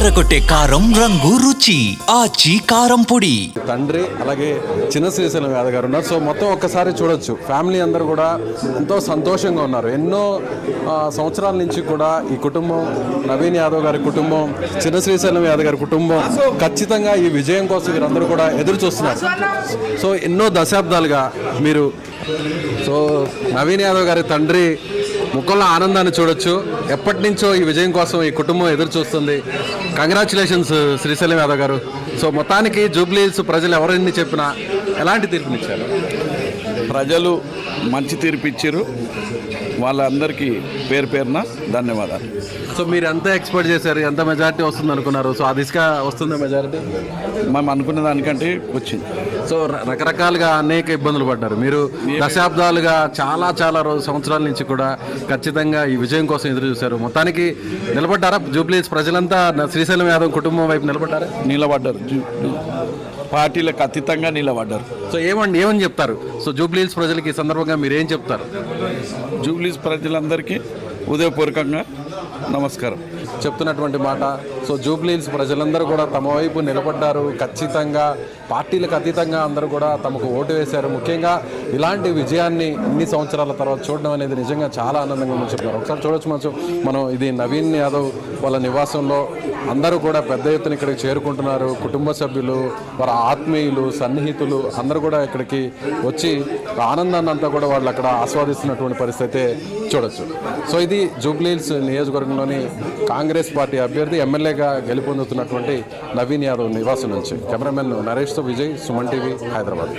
అదరకొట్టే కారం రంగు రుచి ఆచి కారం పొడి. తండ్రి అలాగే చిన్న శ్రీశైలం యాదవ్ గారు ఉన్నారు. సో మొత్తం ఒక్కసారి చూడొచ్చు, ఫ్యామిలీ అందరూ కూడా ఎంతో సంతోషంగా ఉన్నారు. ఎన్నో సంవత్సరాల నుంచి కూడా ఈ కుటుంబం, నవీన్ యాదవ్ గారి కుటుంబం, చిన్న శ్రీశైలం యాదవ్ గారి కుటుంబం ఖచ్చితంగా ఈ విజయం కోసం వీరందరూ కూడా ఎదురు చూస్తున్నారు. సో ఎన్నో దశాబ్దాలుగా మీరు నవీన్ యాదవ్ గారి తండ్రి ముఖంలో ఆనందాన్ని చూడొచ్చు. ఎప్పటి నుంచో ఈ విజయం కోసం ఈ కుటుంబం ఎదురు చూస్తుంది. కంగ్రాచులేషన్స్ శ్రీశైలం యాదవ్ గారు. సో మొత్తానికి జూబ్లీ హిల్స్ ప్రజలు ఎవరైనా చెప్పినా ఎలాంటి తీర్పునిచ్చారు? ప్రజలు మంచి తీర్పిచ్చారు. వాళ్ళందరికీ పేరు పేరున ధన్యవాదాలు. సో మీరు ఎంత ఎక్స్పెక్ట్ చేశారు? ఎంత మెజారిటీ వస్తుంది అనుకున్నారు? సో ఆ దిశగా వస్తుందా మెజారిటీ? మేము అనుకున్న దానికంటే వచ్చింది. సో రకరకాలుగా అనేక ఇబ్బందులు పడ్డారు మీరు. దశాబ్దాలుగా చాలా సంవత్సరాల నుంచి కూడా ఖచ్చితంగా ఈ విజయం కోసం ఎదురు చూశారు. మొత్తానికి నిలబడ్డారా? జూబ్లీ హిల్స్ ప్రజలంతా శ్రీశైలం యాదవ్ కుటుంబం వైపు నిలబడ్డారా? నిలబడ్డారు. పార్టీలకు అతీతంగా నిలబడ్డారు. సో ఏమని చెప్తారు? సో జూబ్లీ హిల్స్ ప్రజలకి ఈ సందర్భంగా మీరు ఏం చెప్తారు? జూబ్లీ ప్రజలందరికీ ఉదయపూర్వకంగా నమస్కారం చెప్తున్నటువంటి మాట. సో జూబ్లీ హిల్స్ ప్రజలందరూ కూడా తమ వైపు నిలబడ్డారు. ఖచ్చితంగా పార్టీలకు అతీతంగా అందరూ కూడా తమకు ఓటు వేశారు. ముఖ్యంగా ఇలాంటి విజయాన్ని ఇన్ని సంవత్సరాల తర్వాత చూడడం అనేది నిజంగా చాలా ఆనందంగా ఉందని చెప్తున్నారు. ఒకసారి చూడొచ్చు మనం ఇది నవీన్ యాదవ్ వాళ్ళ నివాసంలో అందరూ కూడా పెద్ద ఎత్తున ఇక్కడికి చేరుకుంటున్నారు. కుటుంబ సభ్యులు, వారి ఆత్మీయులు, సన్నిహితులు అందరూ కూడా ఇక్కడికి వచ్చి ఆనందాన్ని అంతా కూడా వాళ్ళు అక్కడ ఆస్వాదిస్తున్నటువంటి పరిస్థితి చూడొచ్చు. సో ఇది జూబ్లీ హిల్స్ నియోజకవర్గంలోని కాంగ్రెస్ పార్టీ అభ్యర్థి ఎమ్మెల్యేగా గెలుపొందుతున్నటువంటి నవీన్ యాదవ్ నివాసం నుంచి కెమెరామెన్ నరేష్తో విజయ్, సుమన్ టీవీ, హైదరాబాద్.